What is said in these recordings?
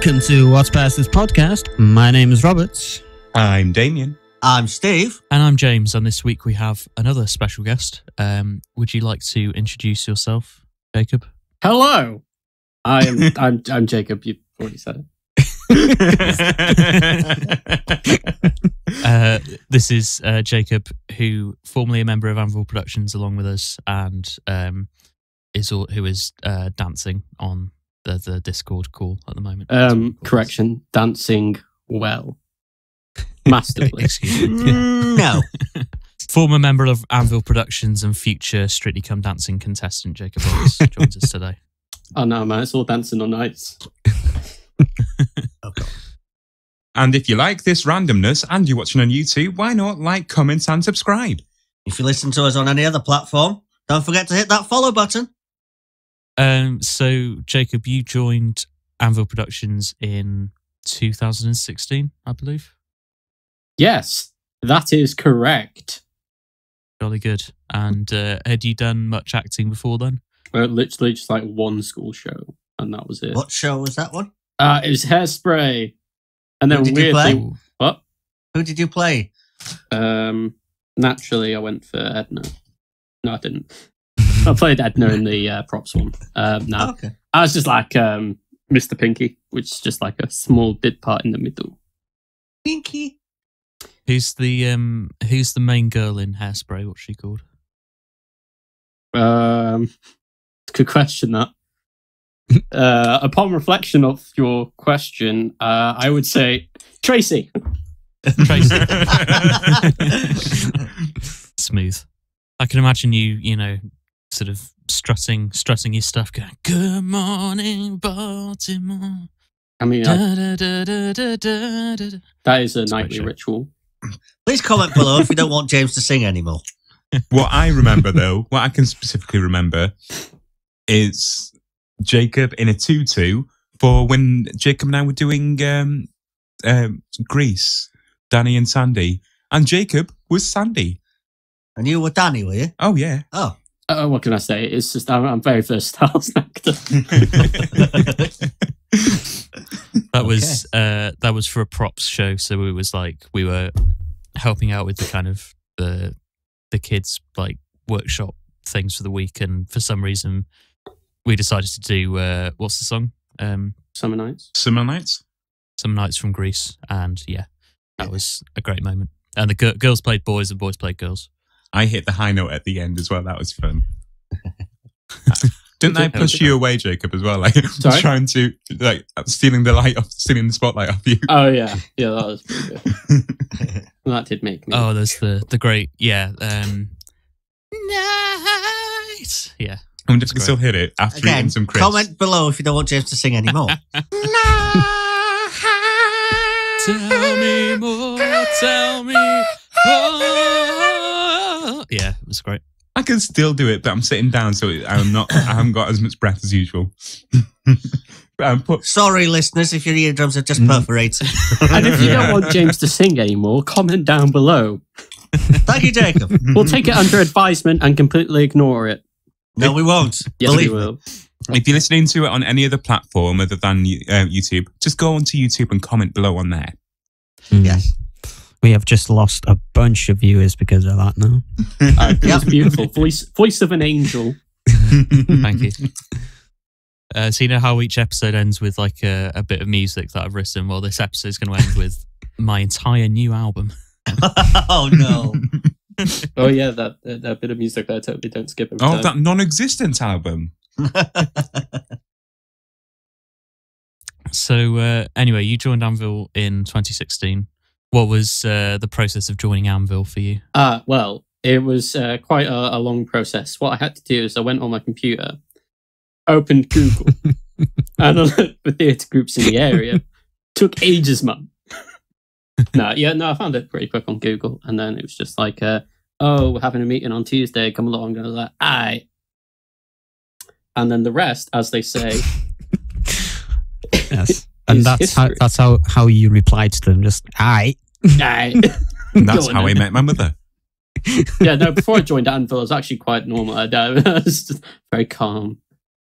Welcome to What's Past This podcast. My name is Robert. I'm Damian. I'm Steve. And I'm James, and this week we have another special guest. Would you like to introduce yourself, Jacob? Hello. I'm Jacob. You've already said it. This is Jacob, who formerly a member of Anvil Productions along with us, and who is dancing on the Discord call at the moment. Correction, dancing well. Masterfully. Excuse me. No. Former member of Anvil Productions and future Strictly Come Dancing contestant Jacob Ellis joins us today. Oh no, man, it's all dancing on ice. Okay. And if you like this randomness and you're watching on YouTube, why not like, comment and subscribe? If you listen to us on any other platform, don't forget to hit that follow button. So, Jacob, you joined Anvil Productions in 2016, I believe. Yes, that is correct. Jolly good. And had you done much acting before then? Literally just like one school show, and that was it. What show was that one? It was Hairspray. And then Who did you play? weirdly, what? Who did you play? Naturally, I went for Edna. No, I didn't. I played Edna in the props one. No, Okay. I was just like Mr. Pinky, which is just like a small bit part in the middle. Pinky. Who's the main girl in Hairspray? What's she called? Good question, that. Upon reflection of your question, I would say Tracy. Tracy. Smooth. I can imagine you sort of strutting your stuff, going, "Good morning, Baltimore." I mean, Da, that is a It's a great nightly show. ritual. Please comment below if you don't want James to sing anymore. What I remember, though, what I can specifically remember is Jacob in a tutu for when Jacob and I were doing Grease, Danny and Sandy. And Jacob was Sandy. And you were Danny, were you? Oh, yeah. Oh. What can I say? It's just I'm very versatile as an actor. That was for a props show, so we were helping out with the kind of the kids like workshop things for the week, and for some reason we decided to do what's the song? Summer Nights. Summer Nights? Some Nights from Greece, and that was a great moment. And the girls played boys and boys played girls. I hit the high note at the end as well. That was fun. Didn't I push you away, Jacob, as well? Like Sorry? trying to stealing the spotlight off you. Oh yeah, that was pretty good. Well, that did make me. Oh, there's the great night. Yeah. I wonder if we can still hit it after Again, eating some crisps. comment below if you don't want James to sing anymore. Tell me more, tell me more. Yeah, it was great. I can still do it, but I'm sitting down, so I haven't got as much breath as usual. Sorry, listeners, if your eardrums are just perforated. And if you don't want James to sing anymore, comment down below. Thank you, Jacob. We'll take it under advisement and completely ignore it. No, we won't. Yes, Believe we me. will. If you're listening to it on any other platform other than YouTube, just go onto YouTube and comment below on there. Yes. We have just lost a bunch of viewers because of that now. It was beautiful. Voice of an angel. Thank you. So you know how each episode ends with like a bit of music that I've written? Well, this episode's going to end with my entire new album. Oh, no. Oh yeah, that bit of music that I totally don't skip every Oh, time. that non-existent album. So anyway, you joined Anvil in 2016. What was the process of joining Anvil for you? Well, it was quite a long process. What I had to do is I went on my computer, opened Google, and I looked for theatre groups in the area. Took ages, man. I found it pretty quick on Google, and then it was just like, we're having a meeting on Tuesday, come along. And I was like, aye. And then the rest, as they say. Yes. And that's how you replied to them, just aye. Aye. And that's how I met my mother. Yeah, no, before I joined Anvil, I was actually quite normal. I was just very calm.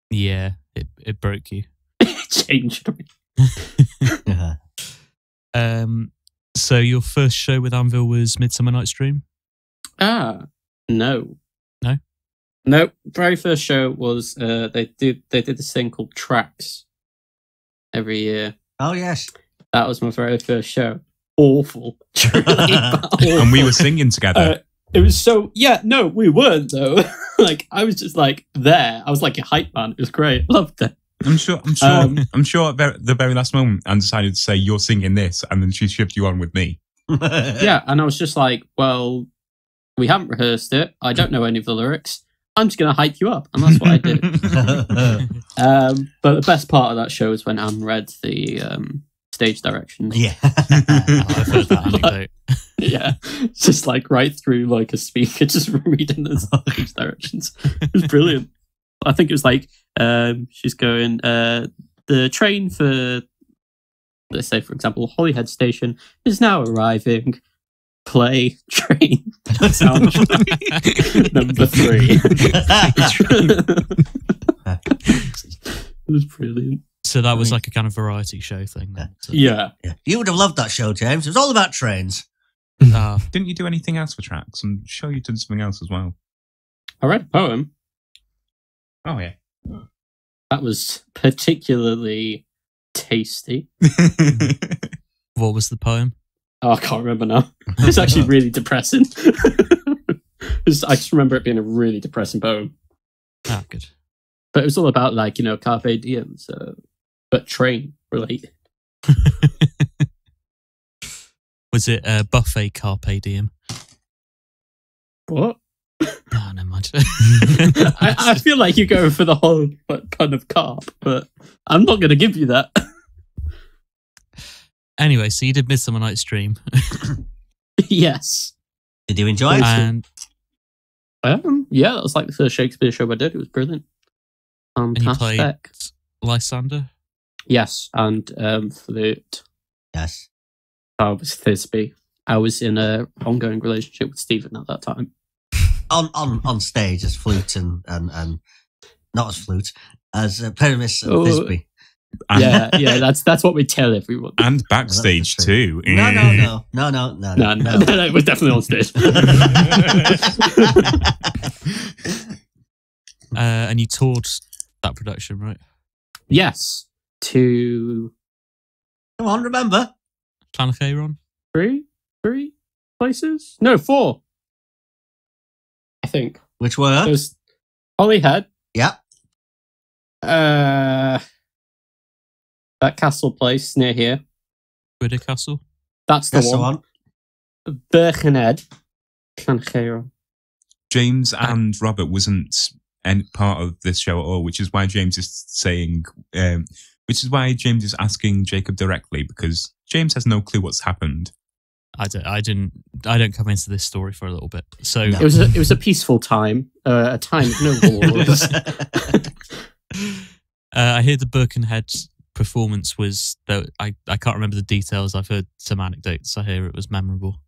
Yeah, it broke you. It changed me. So your first show with Anvil was Midsummer Night's Dream? No. No? No. Very first show was they did this thing called Tracks every year. Oh yes. That was my very first show. Awful. Truly awful. And we were singing together. It was so no, we weren't though. Like I was just like there. I was like a hype man. It was great. Loved it. I'm sure at the very last moment Anne decided to say, "You're singing this," and then she shoved you on with me. Yeah, and I was just like, well, we haven't rehearsed it. I don't know any of the lyrics. I'm just going to hype you up. And that's what I did. But the best part of that show is when Anne read the stage directions. Yeah. I've heard that anecdote. Yeah. Just like right through like a speaker, just reading the stage directions. It was brilliant. I think it was like, she's going, the train for, let's say, for example, Holyhead Station is now arriving. Play train sound number 3. It was brilliant. So that was like a kind of variety show thing then. So. Yeah. You would have loved that show, James. It was all about trains. Didn't you do anything else for Tracks? I'm sure you did something else as well. I read a poem. Oh, yeah. That was particularly tasty. What was the poem? Oh, I can't remember now. It's actually really depressing. I just remember it being a really depressing poem. Ah, good. But it was all about, like, carpe diem, but train related. Was it buffet carpe diem? What? Oh, never mind. I feel like you're going for the whole kind of carp, but I'm not going to give you that. Anyway, so you did Midsummer Night's Dream. Yes. Did you enjoy it? And yeah, that was like the first Shakespeare show I did. It was brilliant. you played Fantastic. Lysander? Yes, and flute. Yes. I was Thisbe. I was in an ongoing relationship with Stephen at that time. On stage as flute and not as flute, as Perimus and Thisbe. And, Yeah, that's what we tell everyone. And backstage too. No. No, it was definitely on stage. And you toured that production, right? Yes, to Come on, remember? Canolfan? three places? No, 4. I think. Which were? There's Holyhead. Yeah. That castle place near here. Wider Castle? That's the That's the one. one. Birkenhead. Llancheirion. James and Robert wasn't part of this show at all, which is why James is saying, which is why James is asking Jacob directly, because James has no clue what's happened. I don't come into this story for a little bit. So No. It was a peaceful time, a time of no wars. I hear the Birkenhead performance was, though I can't remember the details. I've heard some anecdotes. I hear it was memorable.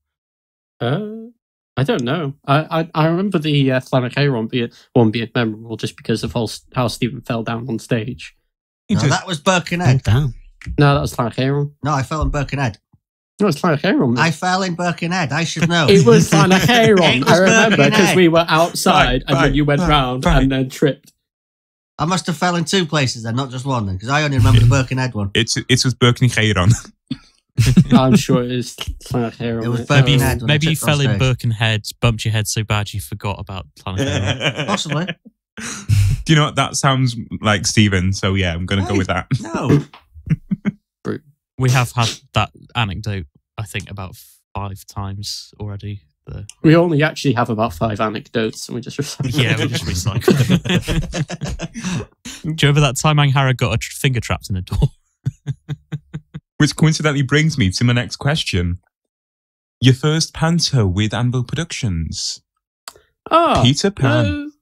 I don't know. I remember the Llancheirion one being memorable just because of how Stephen fell down on stage. No, that was Birkenhead. Down. No, that was Llancheirion. No, I fell in Birkenhead. No, it's Llancheirion. I fell in Birkenhead. I should know. It was Llancheirion. It was I remember because Birkenhead. we were outside and then you went Right, round right. and then tripped. I must have fell in 2 places then, not just one then, because I only remember the Birkenhead one. It was Birkenhead. I'm sure it is Llancheirion. It was Maybe, Birkenhead. when I maybe you tripped on fell in stage. Birkenhead, bumped your head so bad you forgot about Canolfan. Possibly. Do you know what? That sounds like Stephen, so yeah, I'm going to go with that. No. We have had that anecdote, I think, about 5 times already. We only actually have about 5 anecdotes and we just recycle. Yeah, we just recycled them. Do you remember that time Angharad got a finger trapped in a door? Which coincidentally brings me to my next question. Your first panto with Anvil Productions. Oh, Peter Pan.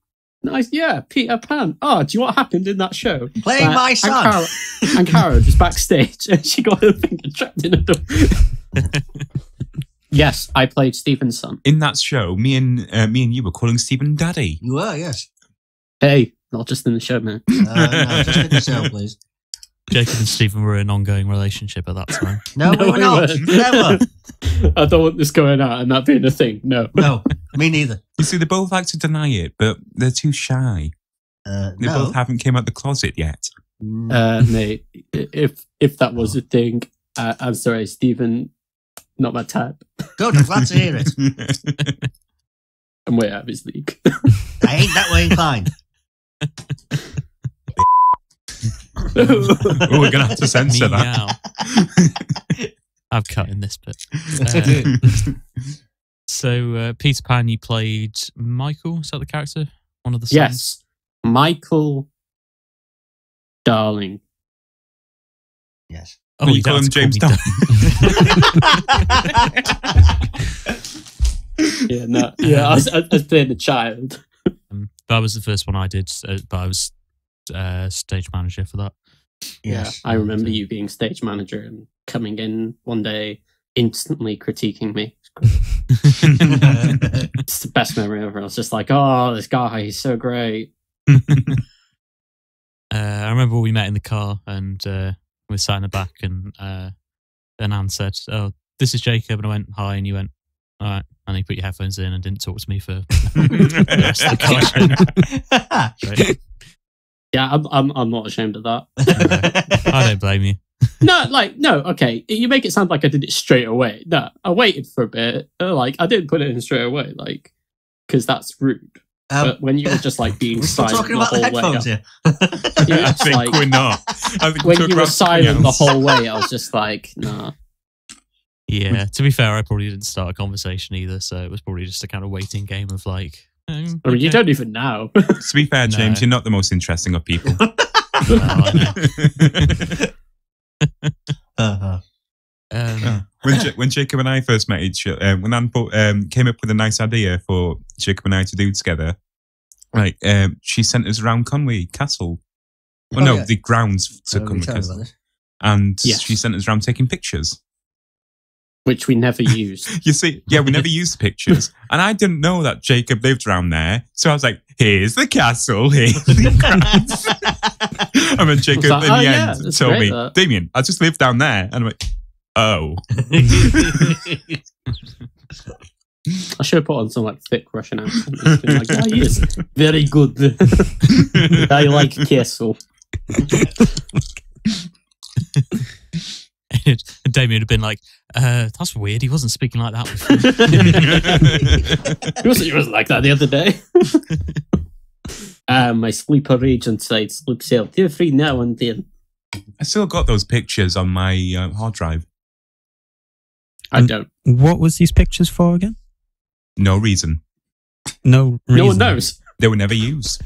Nice, yeah, Peter Pan. Oh, do you know what happened in that show? Playing my son. Angharad was backstage and she got her finger trapped in a door. Yes, I played Stephen's son. In that show, me and you were calling Stephen Daddy. You were, yes. Hey, not just in the show, man. No, just in the show, please. Jacob and Stephen were in an ongoing relationship at that time. No, we were not. weren't. Never. I don't want this going out and that being a thing. No. No, me neither. You see, they both like to deny it, but they're too shy. They No. both haven't came out the closet yet. Mate, if that was a thing, I'm sorry, Stephen, not my type. Good, I'm glad to hear it. I'm way out of his league. I ain't that way inclined. Oh, we're gonna have to censor that. Meow. I'm cutting this bit. So, Peter Pan, you played Michael. Is that the character? One of the sons? Yes. Michael Darling. Yes. Oh, you call him James Darling. Yeah, no. Yeah, I was playing a child. That was the first one I did, but I was stage manager for that. Yes. I remember you being stage manager and coming in one day, instantly critiquing me. It's the best memory ever. I was just like, oh, this guy, he's so great. I remember we met in the car and we sat in the back and Anne said, "Oh, this is Jacob," and I went, "Hi," and you went, "All right," and you put your headphones in and didn't talk to me for the rest of the car. Right. Yeah, I'm not ashamed of that. I don't blame you. No, okay. You make it sound like I did it straight away. No, I waited for a bit. I didn't put it in straight away, because that's rude. But when you were just being we're still silent talking the about the whole way headphones up, here. you were I just think we're not. I think when we're you were about something silent the else. whole way, I was just like, nah. Yeah, to be fair, I probably didn't start a conversation either, so it was probably just a kind of waiting game of I mean, you don't even know. To be fair, James, No. you're not the most interesting of people. When Jacob and I first met each other, when Anne came up with a nice idea for Jacob and I to do together, she sent us around Conway Castle. Well, no, yeah. the grounds to Remember Conway you telling me Castle. about this? And Yes. she sent us around taking pictures. Which we never used. You see, yeah, we never used the pictures. And I didn't know that Jacob lived around there. So I was like, here's the castle, here's the grounds. And then Jacob, like, in "Oh, the yeah, end, that's told great, me, that." Damian, I just live down there. And I'm like, oh. I should have put on some thick Russian accent. It's been like, "Oh, yes, very good. I like castle." And Damian had been like, "That's weird. He wasn't speaking like that before." He wasn't like that the other day. My sleeper agent site slips out every now and then. I still got those pictures on my hard drive. I don't. What was these pictures for again? No reason. No reason. No one knows. They were never used.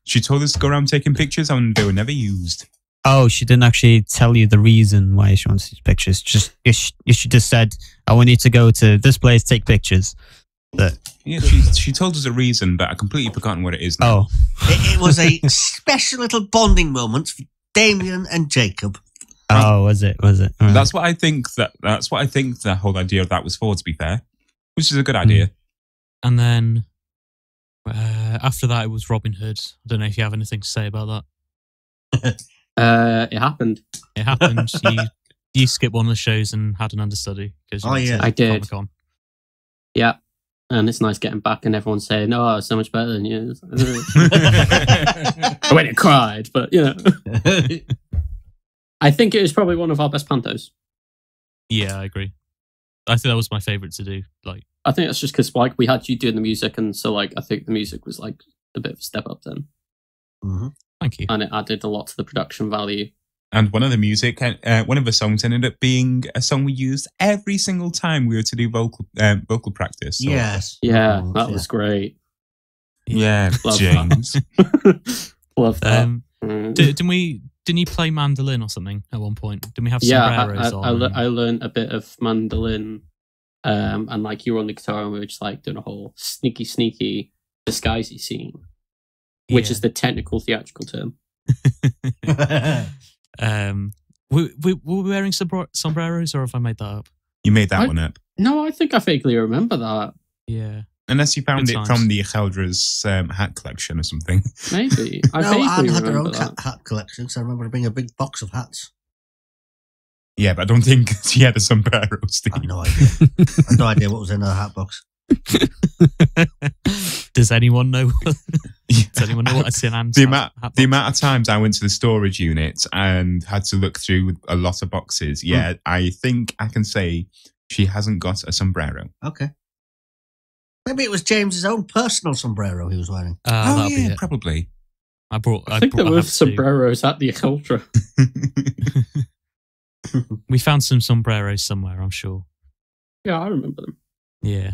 She told us to go around taking pictures and they were never used. Oh, she didn't actually tell you the reason why she wants these pictures. She just said, "I want you to go to this place, take pictures." Yeah, she told us a reason, but I completely forgotten what it is now. Oh, It was a special little bonding moment for Damian and Jacob. was it? All right. That's what I think the whole idea of that was for, to be fair. Which is a good idea. And then after that, it was Robin Hood. I don't know if you have anything to say about that. It happened. It happened. You skipped one of the shows and had an understudy. Oh, yeah. I did. Comic-Con. Yeah. And it's nice getting back and everyone saying, "Oh, it's so much better than you." I went and cried, but I think it was probably one of our best pantos. Yeah, I agree. I think that was my favourite to do. I think that's just because we had you doing the music, and so I think the music was a bit of a step up then, Mhm. Thank you. and it added a lot to the production value. And one of the songs ended up being a song we used every single time we were to do vocal practice. So, Yes. Yeah, Oh, that was great. yeah, Love James. Love that. Didn't you play mandolin or something at one point? Didn't we have Yeah, sombreros I learned a bit of mandolin, and you were on the guitar, and we were just doing a whole sneaky disguisey scene, which is the technical theatrical term. Were we wearing sombreros, or have I made that up? You made that one up. No, I think I vaguely remember that. Yeah. Unless you found Good it times. from the Ucheldre's hat collection or something. Maybe. I No, vaguely Anne had her remember own that. hat collection, so I remember her bringing a big box of hats. Yeah, but I don't think she had a sombrero, Steve. I have no idea. I have no idea what was in her hat box. Does anyone know? Does anyone know what I see in Anne's The hat amount of times I went to the storage unit and had to look through a lot of boxes, yeah, I think I can say she hasn't got a sombrero. Okay. Maybe it was James's own personal sombrero he was wearing. That'll be it. Probably. I think there I were have two. sombreros at the Ucheldre. We found some sombreros somewhere, I'm sure. Yeah, I remember them. Yeah.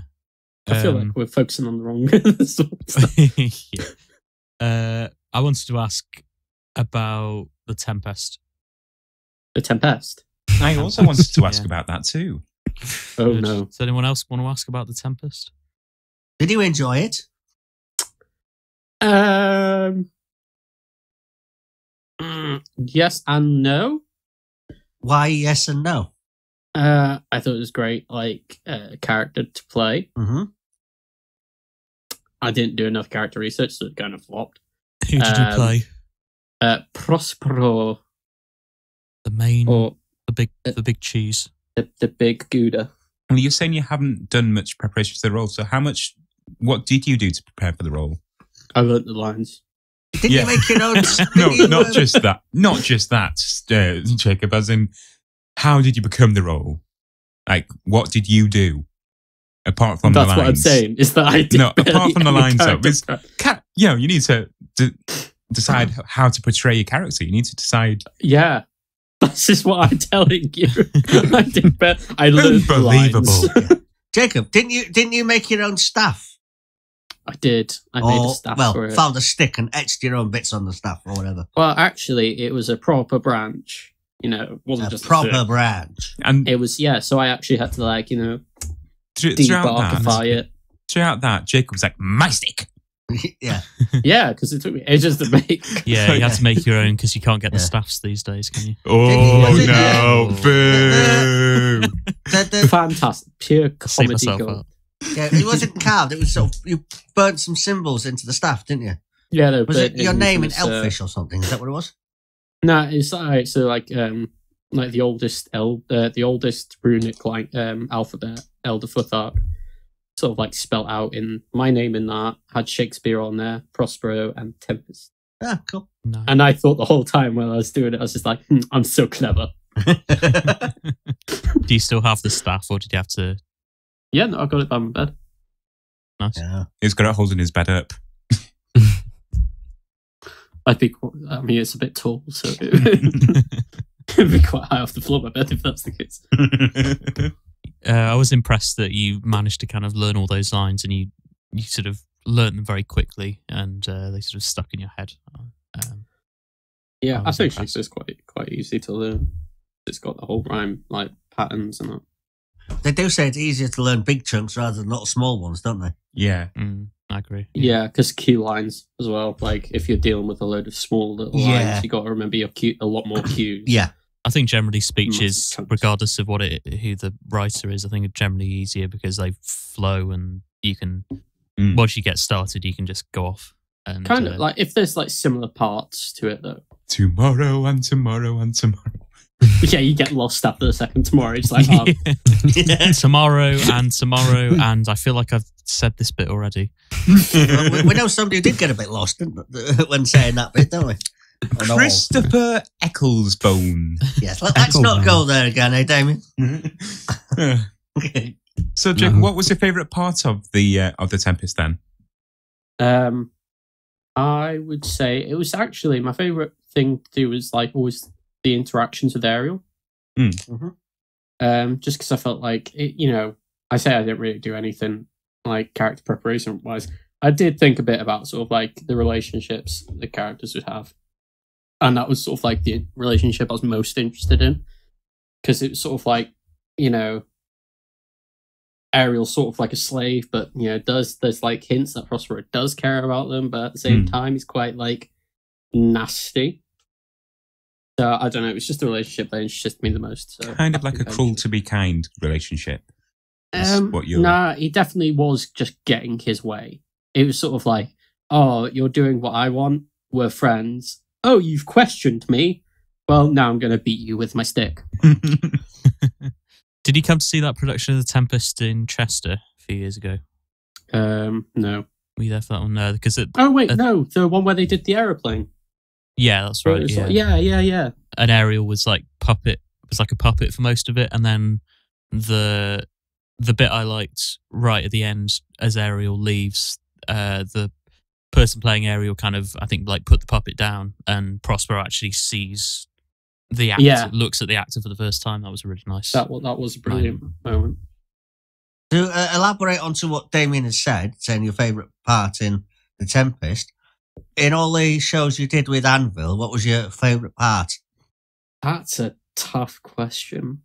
I feel like we're focusing on the wrong sort of stuff. yeah. I wanted to ask about the Tempest. The Tempest. I also wanted to ask Yeah. about that too. Oh, Good. no. Does anyone else want to ask about the Tempest? Did you enjoy it? Yes and no. Why yes and no? I thought it was great, character to play. Mm-hmm. I didn't do enough character research, so it kind of flopped. Who did you play? Prospero, The main, or the big cheese. the big Gouda. Well, you're saying you haven't done much preparation for the role, so what did you do to prepare for the role? I learnt the lines. Didn't Yeah. you make your own? No, didn't you, not just that. Not just that, Jacob, as in, how did you become the role? Like, what did you do? Apart from That's the lines. what I'm saying. Is that I did No, apart barely from the any lines, though, character it's- prep. you need to decide how to portray your character. You need to decide. Yeah, that's just what I'm telling you. I did. I learned the lines. Unbelievable. Jacob? Didn't you make your own staff? I did. I made a staff for it. Found a stick and etched your own bits on the staff or whatever. Well, actually, it was a proper branch. You know, it wasn't A just proper a thing. branch. And It was, yeah. So I actually had to throughout debarkify it. that, Jacob was like, my stick. Yeah. Yeah, because it took me ages to make. Yeah, you have to make your own because you can't get the Yeah. staffs these days, can you? Oh, Was it, no. Boo. The- Fantastic, pure Save comedy myself gold. up. yeah, it wasn't carved. It was sort of, you burnt some symbols into the staff, didn't you? Yeah, no, Was but it your name in was, Elfish or something? Is that what it was? No, it's like so like the oldest runic alphabet, Elder Futhark, sort of like spelt out in my name in that, had Shakespeare on there, Prospero and Tempest. Ah, cool. No. And I thought the whole time while I was doing it, I was just like, I'm so clever. Do you still have the staff, or did you have to? Yeah, no, I got it by my bed. Nice. Yeah. He's got it holding his bed up. I mean, it's a bit tall, so it'd be quite high off the floor, I bet, if that's the case. I was impressed that you managed to kind of learn all those lines, and you sort of learned them very quickly, and they sort of stuck in your head. Yeah, I I was think impressed. Shakespeare's quite easy to learn. It's got the whole rhyme like patterns and that. They do say it's easier to learn big chunks rather than little small ones, don't they? Yeah. I agree. Yeah, because cue lines as well. Like if you're dealing with a load of small little Yeah. lines, you got to remember your cue, a lot more cues. Yeah. I think generally speech Massive is, chunks. regardless of who the writer is, I think it's generally easier because they flow, and you can once you get started, you can just go off. And Kind of like if there's like similar parts to it though. Tomorrow and tomorrow and tomorrow. Yeah, you get lost after the second tomorrow. It's like, tomorrow, and I feel like I've said this bit already. Well, we know somebody who did get a bit lost when saying that bit, don't we? On all. Christopher Ecclesbone. Yes, let's not go there again, eh, Damian? So, Jake, what was your favourite part of the Tempest then? I would say it was actually my favorite thing to do was like always the interactions with Ariel. Mhm. Just because I felt like it, you know, I say I didn't really do anything like character preparation wise. I did think a bit about sort of like the relationships the characters would have, and that was sort of like the relationship I was most interested in, because it was sort of like, you know, Ariel's sort of like a slave, but you know, there's like hints that Prospero does care about them, but at the same time he's quite like nasty. So I don't know, it was just the relationship that interested me the most. So Kind of like a I think cruel to be kind relationship. Is what you're... Nah, he definitely was just getting his way. It was sort of like, oh, you're doing what I want. We're friends. Oh, you've questioned me. Well, now I'm going to beat you with my stick. Did you come to see that production of The Tempest in Chester a few years ago? No. Were you there for that one? No, because it... Oh, wait, no. The one where they did the aeroplane. Yeah, that's right. Like, Yeah. yeah. And Ariel was like a puppet for most of it, and then the bit I liked right at the end, as Ariel leaves, the person playing Ariel kind of, I think, like put the puppet down, and Prospero actually sees the actor, looks at the actor for the first time. That was really nice. That was a brilliant moment. To elaborate onto what Damian has said, saying your favourite part in The Tempest, in all the shows you did with Anvil, what was your favourite part? That's a tough question.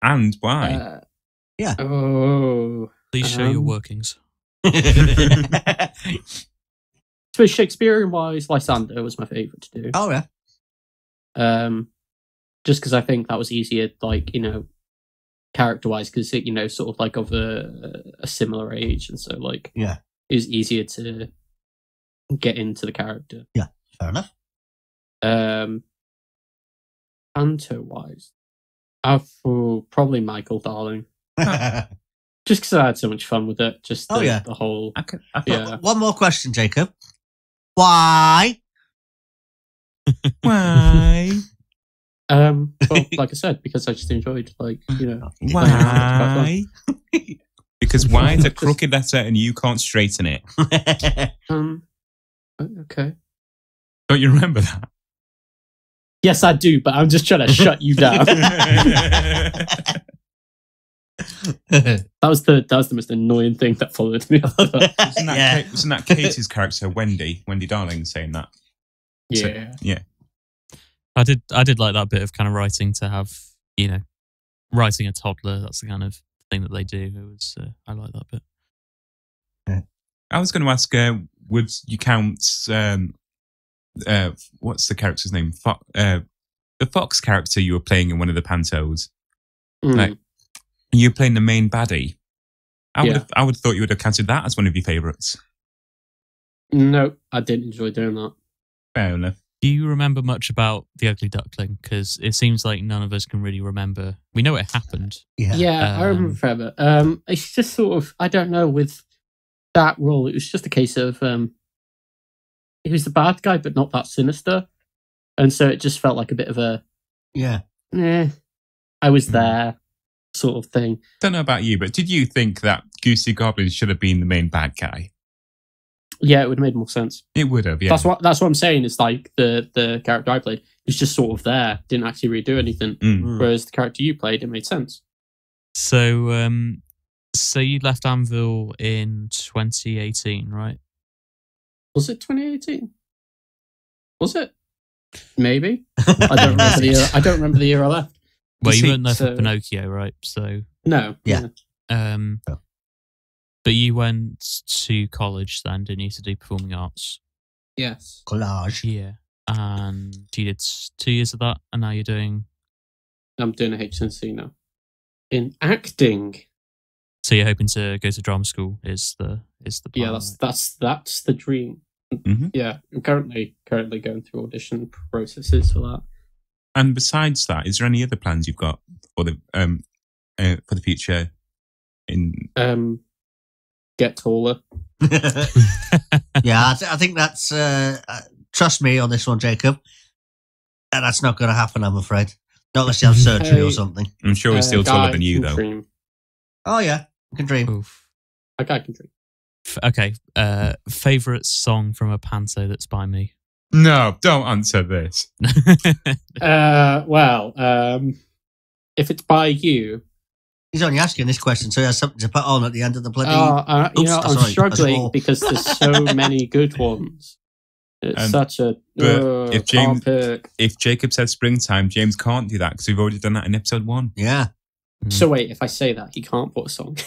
And why? Yeah. Oh. Please show your workings. So Shakespearean-wise, Lysander was my favourite to do. Oh, yeah. Just because I think that was easier, like, character-wise, because it, sort of like of a similar age, and so like, yeah, it was easier to get into the character. Yeah, fair enough. Panto-wise, probably Michael Darling. Just because I had so much fun with it. Just the whole. One more question, Jacob. Why? Why? Well, like I said, because I just enjoyed, Why? Because why is a crooked letter and you can't straighten it? Okay. Don't you remember that? Yes, I do, but I'm just trying to shut you down. That was the most annoying thing that followed me. Wasn't that Katie's character, Wendy Darling, saying that? Yeah. So, yeah. I did like that bit of kind of writing to have, writing a toddler. That's the kind of thing that they do. It was I like that bit. Yeah. I was going to ask, would you count what's the character's name? The Fox character you were playing in one of the pantos. Like, you were playing the main baddie. I would have thought you would have counted that as one of your favourites. No, I didn't enjoy doing that. Fair enough. Do you remember much about The Ugly Duckling? Because it seems like none of us can really remember. We know it happened. Yeah, I remember forever. It's just sort of, I don't know, with that role, it was just a case of he was the bad guy, but not that sinister. And so it just felt like a bit of a, I was there sort of thing. Don't know about you, but did you think that Goosey Goblin should have been the main bad guy? Yeah, it would have made more sense. It would have, yeah. That's what I'm saying. It's like the character I played was just sort of there, didn't actually really do anything. Whereas the character you played, it made sense. So, so you left Anvil in 2018, right? Was it 2018? Was it? Maybe. I don't remember the year. I don't remember the year I left. Well, you weren't there for Pinocchio, right? So no. Yeah. But you went to college then, didn't you, to do performing arts? Yes. Collage. Yeah. And you did 2 years of that, and now you're doing... I'm doing a HNC now. In acting. So you're hoping to go to drama school is the plan, Yeah, right? that's the dream. Mm-hmm. Yeah, I'm currently going through audition processes for that. And besides that, is there any other plans you've got for the future? Get taller. Yeah, I think that's. Trust me on this one, Jacob. That's not going to happen, I'm afraid. Not unless you have surgery or something. I'm sure he's still taller than you, though. Dream. Oh yeah, you can dream. Oof. A guy can dream. Okay. Favourite song from a panto that's by me? No, don't answer this. Well, if it's by you, He's only asking this question, so he has something to put on at the end of the bloody. I'm struggling because there's so many good ones. It's such a. But if Jacob says springtime, James can't do that because we've already done that in episode 1. Yeah. So wait, if I say that, he can't put a song.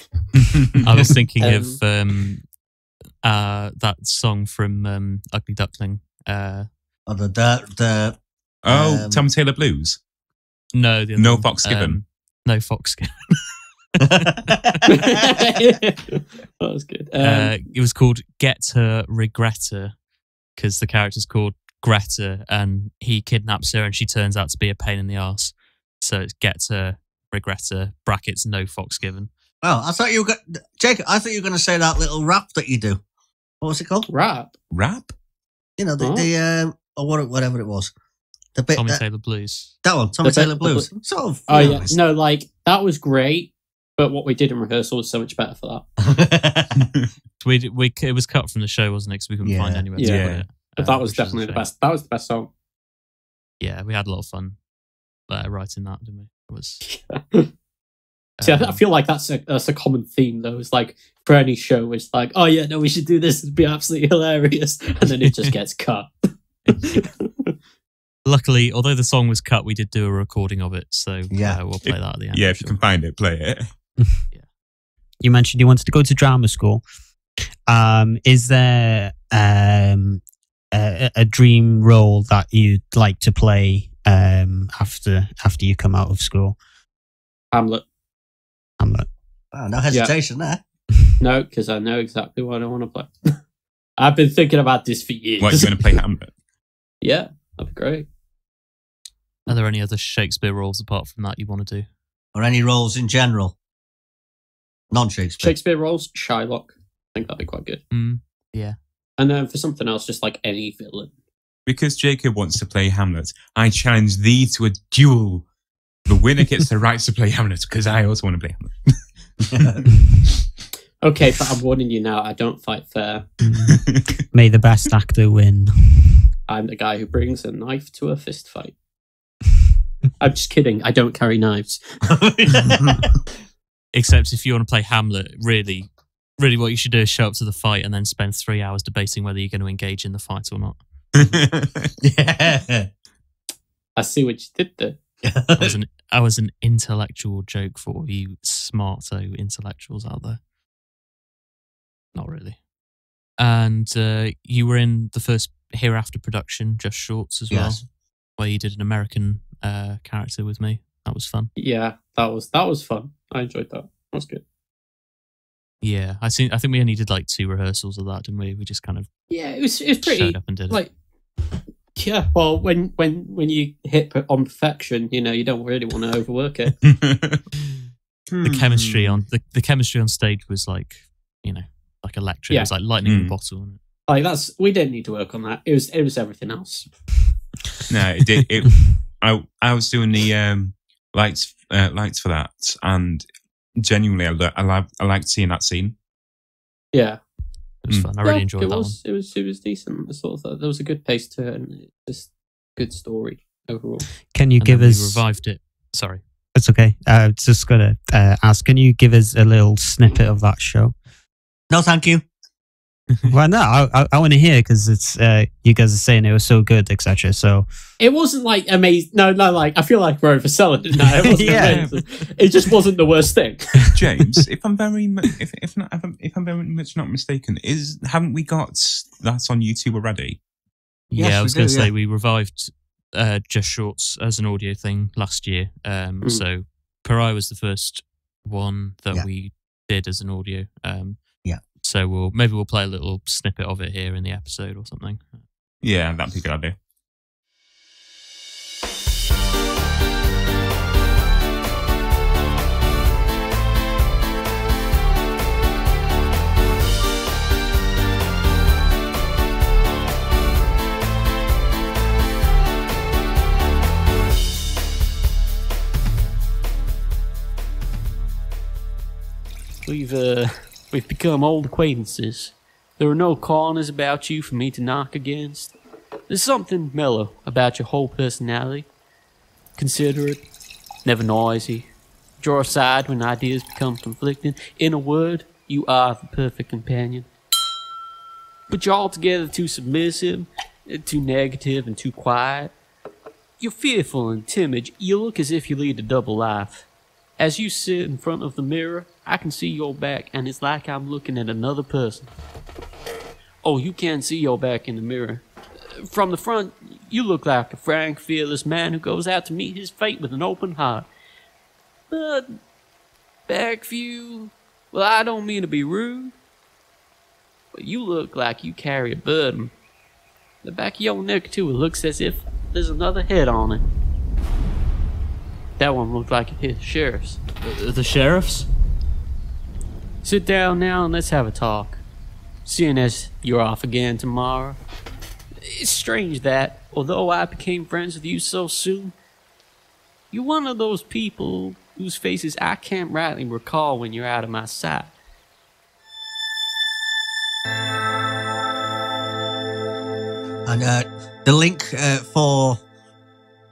I was thinking of that song from Ugly Duckling. Tom Taylor Blues. No, No Fox Given. No Fox Given. That was good. It was called Get Her Regretta because the character's called Greta and he kidnaps her and she turns out to be a pain in the arse. So it's Get Her Regretta, brackets, no fox given. Oh, I thought you were Jacob. I thought you were going to say that little rap that you do. What was it called? Rap. You know or whatever it was. The bit Tommy Taylor Blues. That one, Tommy Taylor Blues. Sort of. Oh yeah, no, like that was great, but what we did in rehearsal was so much better for that. It was cut from the show, wasn't it? Because we couldn't find anywhere to put it. But that was definitely the best. That was the best song. Yeah, we had a lot of fun writing that, didn't we? It was. See, I feel like that's a common theme though. It's like for any show, it's like, oh yeah, no, we should do this. It'd be absolutely hilarious, and then it just gets cut. Luckily, although the song was cut, we did do a recording of it, so we'll play that at the end. Yeah, if you can find it, play it. Yeah. You mentioned you wanted to go to drama school. Is there a dream role that you'd like to play after you come out of school? Hamlet. Wow, no hesitation there. No, because I know exactly what I want to play. I've been thinking about this for years. What, you're going to play Hamlet? Yeah, that'd be great. Are there any other Shakespeare roles apart from that you want to do? Or any roles in general? Non-Shakespeare. Shakespeare roles, Shylock. I think that'd be quite good. Yeah. And then for something else, just like any villain. Because Jacob wants to play Hamlet, I challenge thee to a duel. The winner gets the rights to play Hamlet because I also want to play Hamlet. Okay, but I'm warning you now, I don't fight fair. May the best actor win. I'm the guy who brings a knife to a fist fight. I'm just kidding. I don't carry knives. Except if you want to play Hamlet, really what you should do is show up to the fight and then spend 3 hours debating whether you're going to engage in the fight or not. Yeah. I see what you did there. I was an intellectual joke for you smarto intellectuals out there. Not really. And you were in the first Hereafter production, Just Shorts, as well, where you did an American character with me. That was fun. Yeah, that was fun. I enjoyed that. That was good. Yeah, I think we only did like 2 rehearsals of that, didn't we? We just kind of it was pretty showed up and did it. Yeah, well, when you hit on perfection, you don't really want to overwork it. The chemistry on the chemistry on stage was like electric. It was like lightning in a bottle. Like we didn't need to work on that. It was everything else. No, it did. I was doing the lights for that, and genuinely, I liked seeing that scene. Yeah, it was fun. I really enjoyed that one. It was decent. I sort of thought there was a good pace to it, and just good story overall. Can you give us? We revived it. Sorry, it's okay. Just gonna ask. Can you give us a little snippet of that show? No, thank you. Well, no, I want to hear because it's you guys are saying it was so good, etc. So it wasn't like amazing. No, like I feel like we're overselling it now. It wasn't amazing. It just wasn't the worst thing. James, if I'm very much not mistaken, haven't we got that on YouTube already? Yeah, I was going to say we revived Just Shorts as an audio thing last year. So Pariah was the first one that we did as an audio. So we'll play a little snippet of it here in the episode or something. Yeah, that'd be a good idea. We've become old acquaintances. There are no corners about you for me to knock against. There's something mellow about your whole personality. Considerate, never noisy. Draw aside when ideas become conflicting. In a word, you are the perfect companion. But you're altogether too submissive, too negative, and too quiet. You're fearful and timid. You look as if you lead a double life. As you sit in front of the mirror, I can see your back, and it's like I'm looking at another person. Oh, you can't see your back in the mirror. From the front, you look like a frank, fearless man who goes out to meet his fate with an open heart. But back view. Well, I don't mean to be rude, but you look like you carry a burden. The back of your neck, too, it looks as if there's another head on it. That one looked like it hit the sheriff's. The sheriff's? Sit down now and let's have a talk. Seeing as you're off again tomorrow. It's strange that, although I became friends with you so soon, you're one of those people whose faces I can't rightly recall when you're out of my sight. And the link for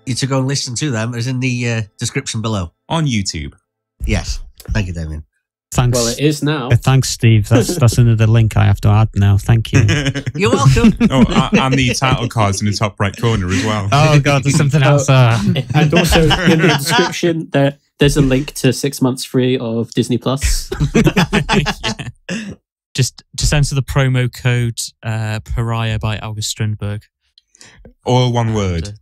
you to go and listen to them is in the description below. On YouTube. Yes. Thank you, Damian. Thanks. Well, it is now. Thanks, Steve. That's another link I have to add now. Thank you. You're welcome. And the title card's in the top right corner as well. Oh, God, there's something else. And also in the description, there's a link to 6 months free of Disney Plus. Yeah. Just enter the promo code Pariah by August Strindberg. All one word.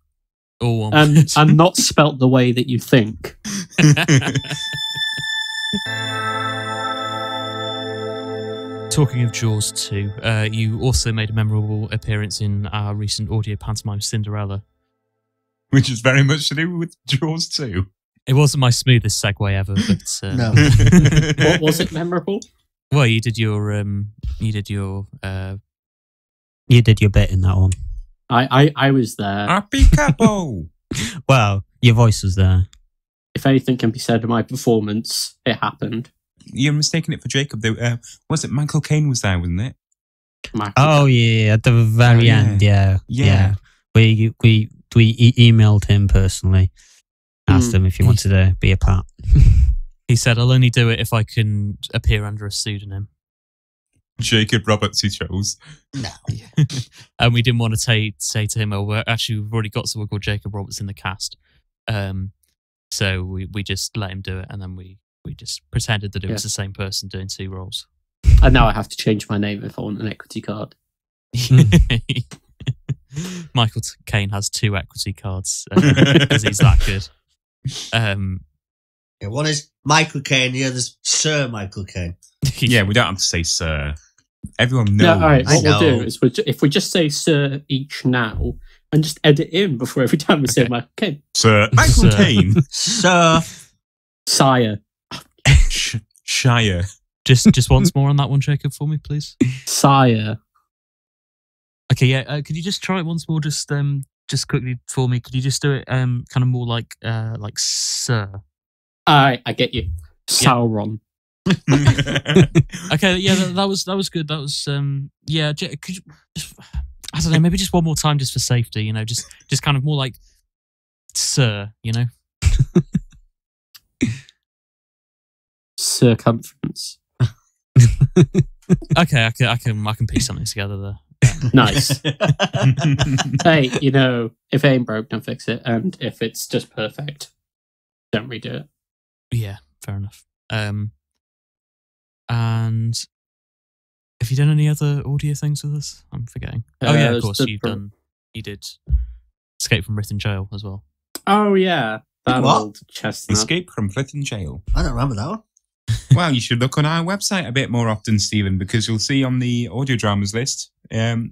All one word. And not spelt the way that you think. Talking of Jaws 2, you also made a memorable appearance in our recent audio pantomime Cinderella. Which is very much to do with Jaws 2. It wasn't my smoothest segue ever, but No. What was it memorable? well, you did your You did your bit in that one. I was there. Happy Capo! Well, your voice was there. If anything can be said of my performance, it happened. You're mistaking it for Jacob. Was it Michael Caine was there, wasn't it? Oh yeah, at the very end, yeah. We emailed him personally, asked him if he wanted to be a part. He said, "I'll only do it if I can appear under a pseudonym." Jacob Roberts, he chose. No. And we didn't want to say to him, "Oh, we've already got someone called Jacob Roberts in the cast." So we just let him do it, and then we just pretended that it was the same person doing two roles. And now I have to change my name if I want an equity card. Michael Caine has 2 equity cards because he's that good. Yeah, one is Michael Caine, the other's Sir Michael Caine. Yeah, we don't have to say sir. Everyone knows. No, all right, I what we'll know. do is if we just say Sir each now and just edit in before every time we say Michael Caine. Sir Michael Sir. Caine. Sir. Sire. Shire. Just once more on that one, Jacob, for me, please. Sire. Okay, yeah. Could you just try it once more, just quickly for me? Could you just do it, kind of more like sir? I get you. Sauron. Okay, yeah, that was good. That was yeah. Could you just, I don't know, maybe just one more time, just for safety. You know, just kind of more like sir. You know. Circumference. Okay, I can piece something together there. Nice. Hey, you know, if it ain't broke, don't fix it. And if it's just perfect, don't redo it. Yeah, fair enough. And have you done any other audio things with us? I'm forgetting. Oh yeah, of course you did Escape from Ritten Jail as well. Oh yeah, that What? old chestnut. Escape from Ritten Jail. I don't remember that one. Well, you should look on our website a bit more often, Stephen, because you'll see on the audio dramas list. Well,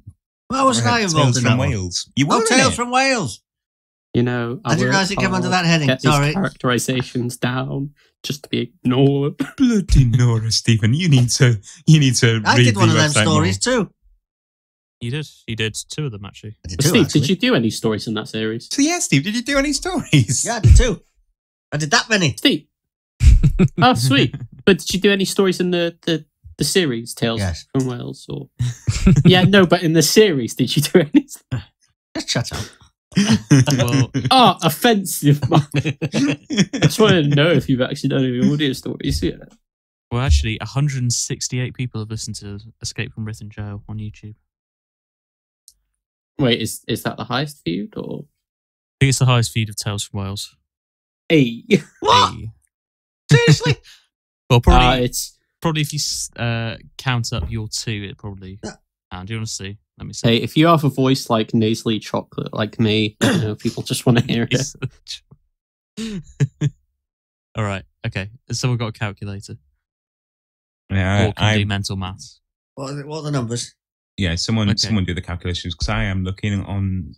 wasn't I involved Tales in from that one? Wales. You were Oh, in Tales it. from Wales. You know, I didn't realise it came under that heading. Get Sorry. these characterizations down just to be ignored. Bloody Nora, Stephen. You need to I read did one the of them website stories too. You did 2 of them actually. I did two, Steve, actually. did you do any stories in that series? So yeah, Steve, did you do any stories? Yeah, I did two. I did that many. Steve. Oh, sweet. But did you do any stories in the series, Tales Yes. from Wales? Or yeah, no, but in the series, did you do any? Just shut up. Well, Oh, offensive. I just wanted to know if you've actually done any audio stories. Yeah. well, actually, 168 people have listened to Escape from Ritten Jail on YouTube. Wait, is that the highest viewed or? I think it's the highest feed of Tales from Wales. Hey. What? Hey. Seriously? Well, probably It's if you count up your 2, it probably. Do you want to see? Let me see. hey, if you have a voice like nasally chocolate like me, you know, people just want to hear it. All right. Okay. Has someone got a calculator? Yeah, Or can do mental maths? What are the numbers? Yeah, someone do the calculations because I am looking on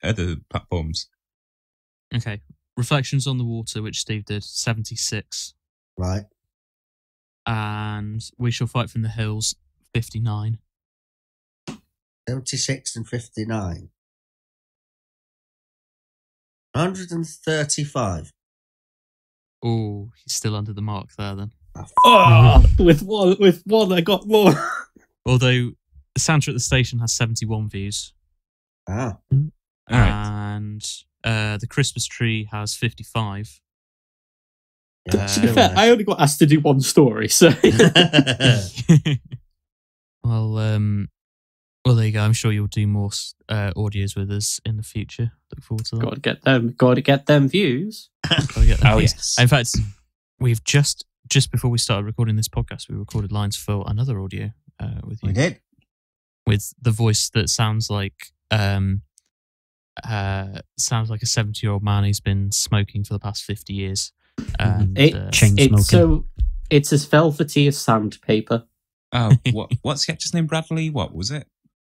other platforms. Okay. Reflections on the Water, which Steve did, 76. Right. And We Shall Fight from the Hills, 59. 76 and 59. 135. Oh, he's still under the mark there then. Oh, with one, I got more. Although the soundtrack at the station has 71 views. Ah. All right. And the Christmas Tree has 55. Yeah, To be fair, I only got asked to do one story, so. Well, there you go. I'm sure you'll do more audios with us in the future. Look forward to that. Got to get them views. Gotta get them views. Yes. In fact, we've just before we started recording this podcast, we recorded lines for another audio with you. We did. With the voice that sounds like a 70-year-old man who's been smoking for the past 50 years. And, Chain smoking. It's as velvety as sandpaper. Oh, what's the actor's name? Bradley? What was it?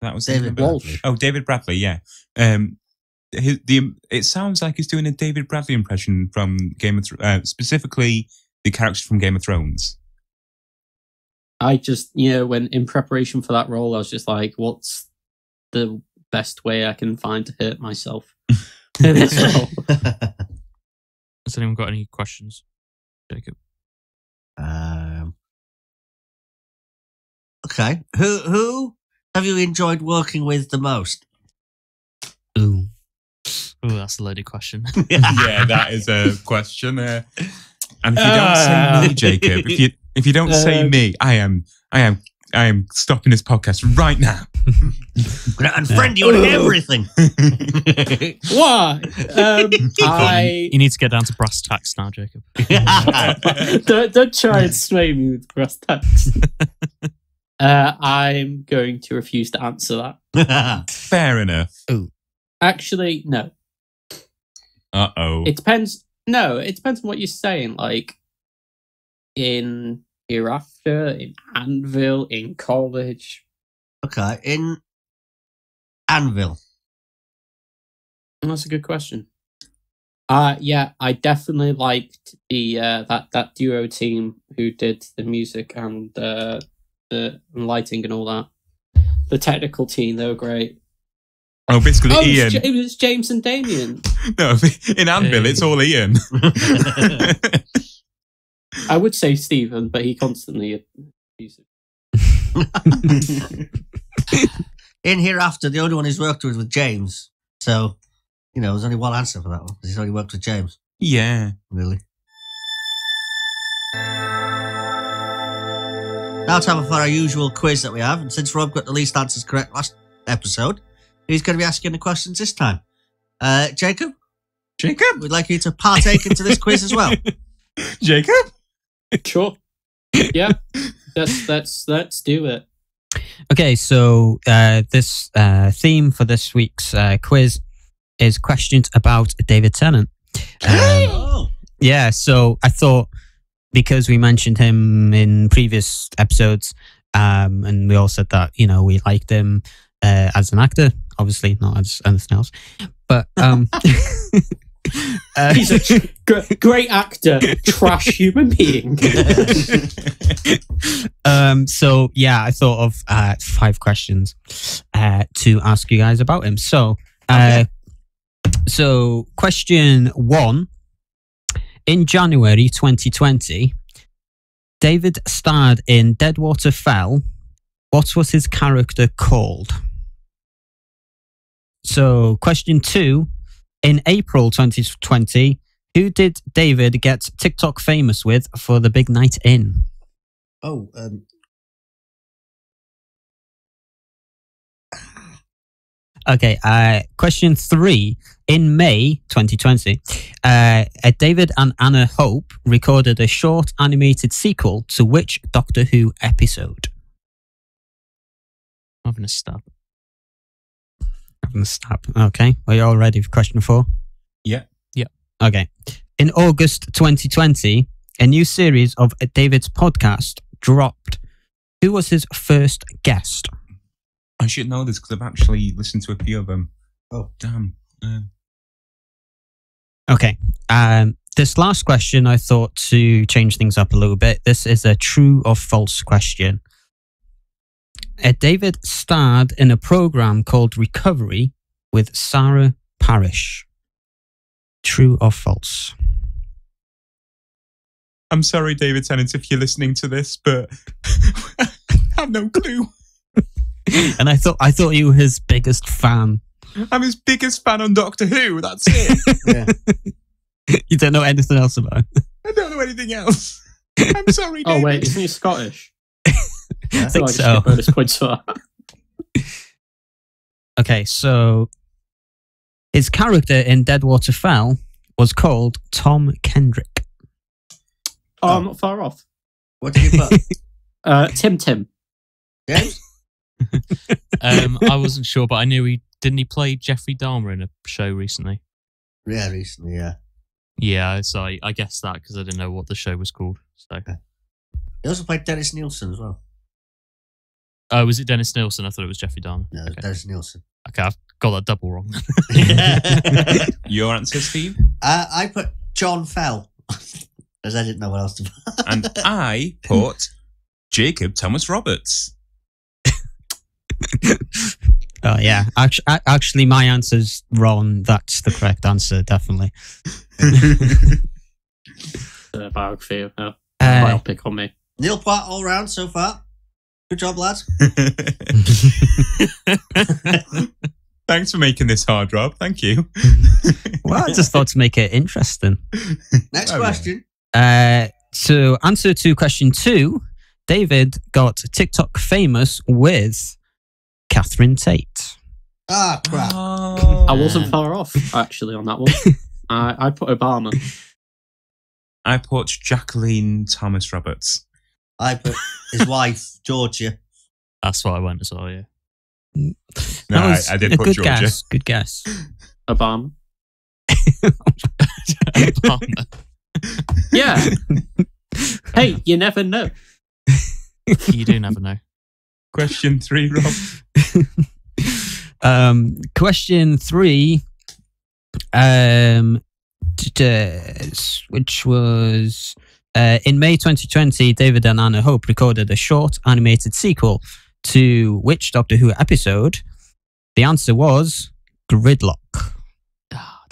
That was David Walsh. Oh, David Bradley. Yeah. It sounds like he's doing a David Bradley impression from Game of Thrones, specifically the character from Game of Thrones. I just, when in preparation for that role, I was just like, what's the best way I can find to hurt myself in this role? Has anyone got any questions, Jacob? Okay. Who have you enjoyed working with the most? Ooh. Oh, that's a loaded question. Yeah, that is a question. And if you don't say me, Jacob, if you don't say me, I am stopping this podcast right now. I'm going to unfriend you on everything. Why? You need to get down to brass tacks now, Jacob. Don't try and sway me with brass tacks. I'm going to refuse to answer that. Fair enough. Actually, no. Uh-oh. It depends. No, it depends on what you're saying. Like, in Hereafter, in Anvil, in college. Okay, in Anvil. That's a good question. Yeah, I definitely liked the that duo team who did the music and the lighting and all that. The technical team, they were great. Oh, basically Ian. It was James and Damian. No, in Anvil, it's all Ian. I would say Stephen, but he constantly uses In Hereafter, the only one he's worked with was James. So, there's only one answer for that one. He's only worked with James. Yeah. Really. Now time for our usual quiz that we have. And since Rob got the least answers correct last episode, he's going to be asking the questions this time. Jacob? Jacob? We'd like you to partake into this quiz as well. Jacob? Sure. Yeah. Let's do it. Okay, so this theme for this week's quiz is questions about David Tennant. Yeah, so I thought because we mentioned him in previous episodes, and we all said that we liked him as an actor, obviously not as anything else, but he's a great actor, trash human being. So yeah, I thought of 5 questions to ask you guys about him. So, so question 1: in January 2020, David starred in Deadwater Fell. What was his character called? So, question 2: in April 2020, who did David get TikTok famous with for the big night in? Okay, question 3. In May 2020, David and Anna Hope recorded a short animated sequel to which Doctor Who episode? Having a stab. Okay, are you all ready for question 4? Yeah. Okay. In August 2020, a new series of David's podcast dropped, who was his first guest? I should know this because I've actually listened to a few of them. Oh. Damn. Okay. This last question, I thought to change things up a little bit. This is a true or false question. David starred in a program called Recovery with Sarah Parish. True or false? I'm sorry, David Tennant, if you're listening to this, but I have no clue. And I thought you were his biggest fan. I'm his biggest fan on Doctor Who. That's it. Yeah. You don't know anything else about it? I don't know anything else. I'm sorry, David. Oh wait, isn't he Scottish? I think I so. get bonus points for that. Okay, so his character in Deadwater Fell was called Tom Kendrick. Oh, I'm not far off. What did you put? Tim. James? I wasn't sure, but I knew didn't he play Jeffrey Dahmer in a show recently? Yeah, recently, yeah. Yeah, so I guessed that because I didn't know what the show was called. So, He also played Dennis Nielsen as well. oh, was it Dennis Nielsen? I thought it was Jeffrey Dahmer. No, Okay. Dennis Nielsen. Okay, I've got that double wrong. Your answer, Steve? I put John Fell, because I didn't know what else to put. And I put Jacob Thomas Roberts. Oh yeah, actually, my answer's wrong. That's the correct answer, definitely. Biography of a Uh, biopic on me. Neil Platt all round so far. Good job, lads. Thanks for making this hard, Rob. Thank you. Well, I just thought to make it interesting. Next Oh, yeah. question. So, answer to question 2, David got TikTok famous with Catherine Tate. Ah, crap. I wasn't far off actually on that one. I put Obama. I put Jacqueline Thomas Roberts. I put his wife, Georgia. That's what I went as well, yeah. No, That was I did a put good Georgia. guess. Good guess. Obama. Obama. Yeah. Hey, you never know. You do never know. Question 3, Rob. Question 3, which was in May 2020, David and Anna Hope recorded a short animated sequel to which Doctor Who episode? The answer was Gridlock.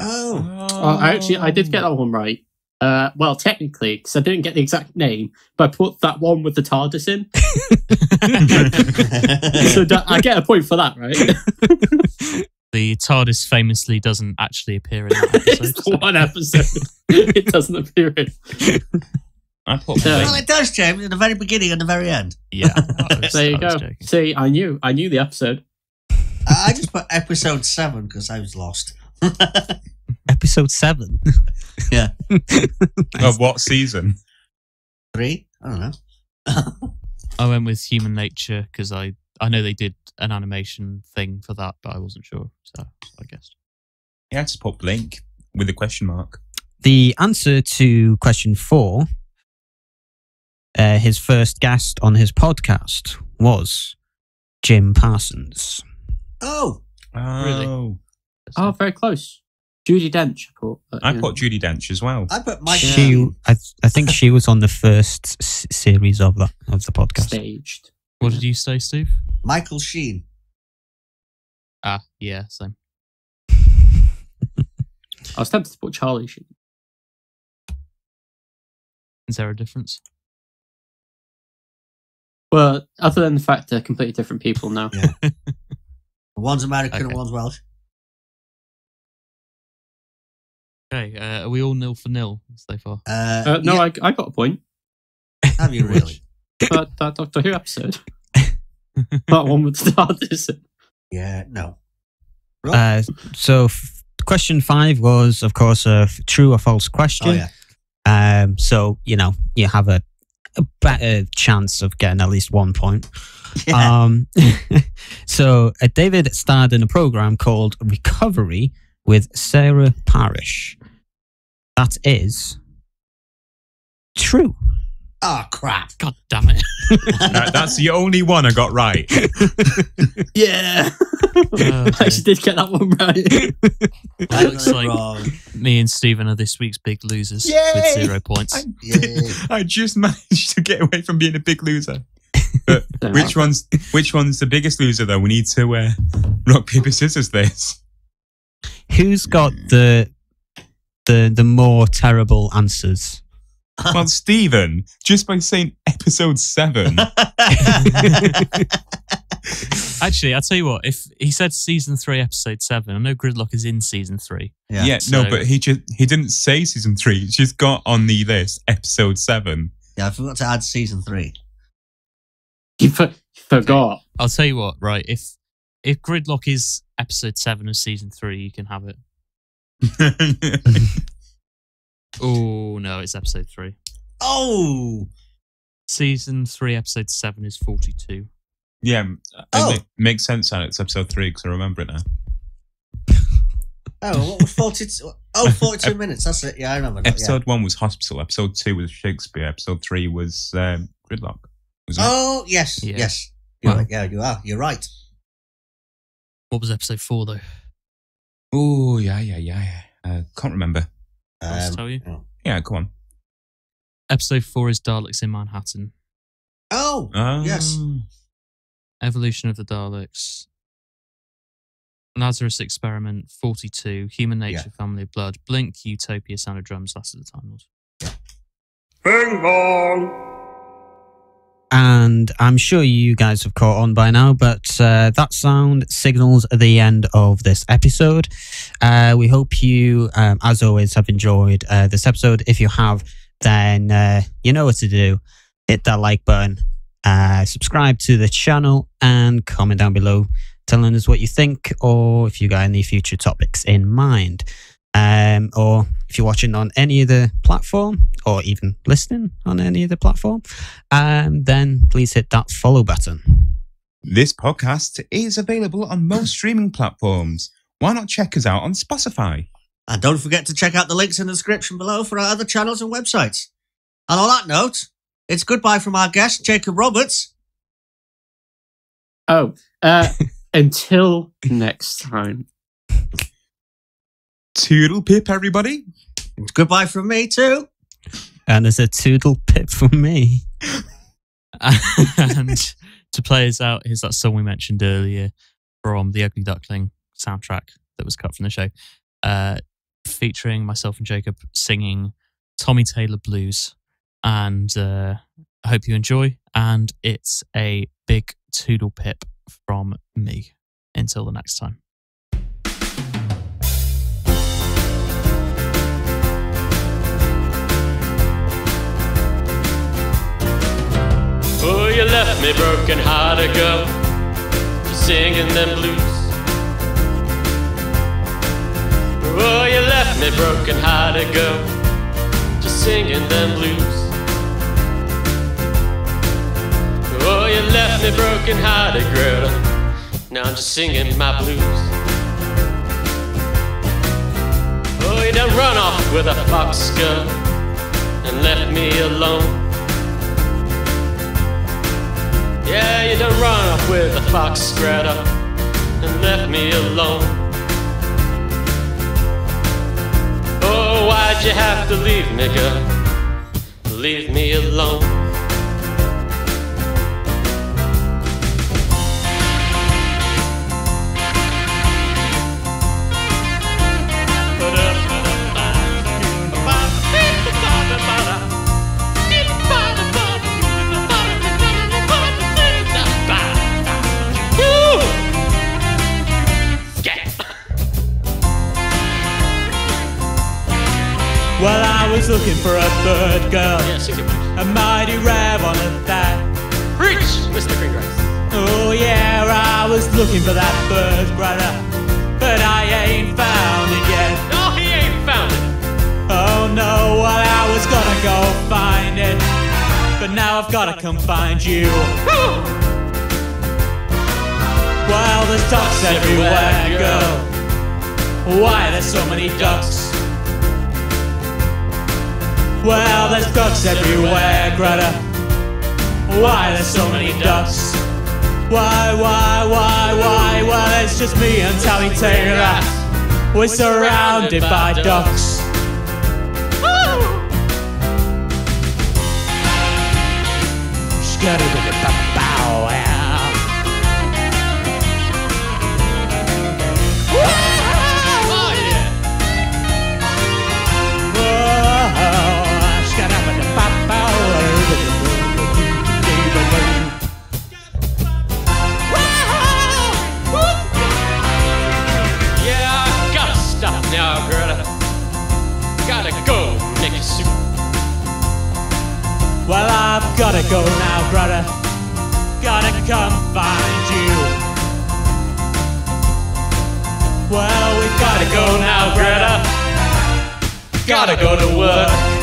Oh. I did get that one right. Well, technically, because I didn't get the exact name, but I put that one with the TARDIS in. So I get a point for that, right? The TARDIS famously doesn't actually appear in that episode. It's one episode. It doesn't appear in. I put Well, it does, James, at the very beginning and the very end. Yeah. There you go. See, I knew the episode. I just put episode 7 because I was lost. Episode 7. Yeah. Of what season? 3? I don't know. I went with Human Nature because I know they did an animation thing for that, but I wasn't sure, so I guessed. Yeah, I just put Blink with a question mark. The answer to question 4, his first guest on his podcast was Jim Parsons. Oh. Oh. Oh, very close. Judi Dench, I put. I put Judi Dench as well. I put Mike. I think she was on the first series of the podcast. Staged. What did you say, Steve? Michael Sheen. Ah, yeah, same. I was tempted to put Charlie Sheen. Is there a difference? Well, other than the fact they're completely different people now. Yeah. One's American and Okay. one's Welsh. Okay, are we all 0 for 0 so far? No, yeah, I got a point. have you really? That Doctor Who episode. That one with the TARDIS. Yeah, no. So question 5 was, of course, a true or false question. Oh, yeah. So, you have a better chance of getting at least 1 point. Yeah. So David starred in a program called Recovery with Sarah Parish. That is true. Oh, crap. God damn it. That's the only one I got right. Yeah. Okay. I actually did get that one right. I Looks got it like- wrong. Me and Stephen are this week's big losers Yay! with 0 points. Yay. I just managed to get away from being a big loser. But which one's the biggest loser though? We need to rock paper scissors this. Who's got the more terrible answers? Well, Stephen, just by saying episode 7. Actually, I'll tell you what, if he said season 3, episode 7, I know Gridlock is in season 3. Yeah, so- no, but he didn't say season 3. He just got on the list episode 7. Yeah, I forgot to add season 3. You forgot. I'll tell you what, right, if Gridlock is episode 7 of season 3, you can have it. Oh, no, it's episode 3. Oh! Season 3, episode 7 is 42. Yeah, Oh. it makes sense that it's episode 3 because I remember it now. Oh, what was 42? Oh, 42 minutes. That's it. Yeah, I remember that. Episode 1 was Hospital, episode 2 was Shakespeare, episode 3 was Gridlock. Was it? Oh, yes. Yeah. Yes. You're Wow. right. Yeah, you are. You're right. What was episode 4, though? Oh, yeah. Can't remember. I'll just tell you. Yeah, go on. Episode 4 is Daleks in Manhattan. Oh, yes. Evolution of the Daleks. Lazarus Experiment, 42. Human Nature, Yeah. Family of Blood. Blink, Utopia, Sound of Drums, Last of the Time Lords. Bing bong. And I'm sure you guys have caught on by now, but that sound signals the end of this episode. We hope you, as always, have enjoyed this episode. If you have, then you know what to do. Hit that like button, subscribe to the channel, and comment down below telling us what you think, or if you got any future topics in mind. Or if you're watching on any other platform, or even listening on any other platform, then please hit that follow button. This podcast is available on most streaming platforms. Why not check us out on Spotify? And don't forget to check out the links in the description below for our other channels and websites. And on that note, it's goodbye from our guest, Jacob Roberts. Oh, until next time. Toodle pip, everybody. It's goodbye from me too. And there's a toodle pip from me. And to play us out, here's that song we mentioned earlier from the Ugly Duckling soundtrack that was cut from the show, featuring myself and Jacob singing Tommy Taylor Blues. And I hope you enjoy. And it's a big toodle pip from me. Until the next time. Oh, you left me broken hearted, girl, singing them blues. Oh, you left me broken hearted, girl, just singing them blues. Oh, you left me broken hearted, girl, now I'm just singing my blues. Oh, you done run off with a fox, girl, and left me alone. Yeah, you done run off with a fox, Greta, and left me alone. Oh, why'd you have to leave me, girl? Leave me alone. Well, I was looking for a third girl, Yeah, sing it, Bruce. a mighty rare one at that. Preach, Mr. Greengrass. Oh yeah, I was looking for that third brother, but I ain't found it yet. No, he ain't found it. Oh no, well I was gonna go find it, but now I've gotta come find you. Well, there's ducks everywhere, girl. Why there's so many ducks? Well, there's ducks everywhere, Greta. Why there's so many ducks? Why? Well, it's just me and Tally Taylor. We're surrounded by ducks. Bow wow. Oh yeah. Yeah, I gotta stop now, Greta. Gotta go make a soup. Well, I've gotta go now, Greta. Gotta come find you. Well, we've gotta go now, Greta. Gotta go to work.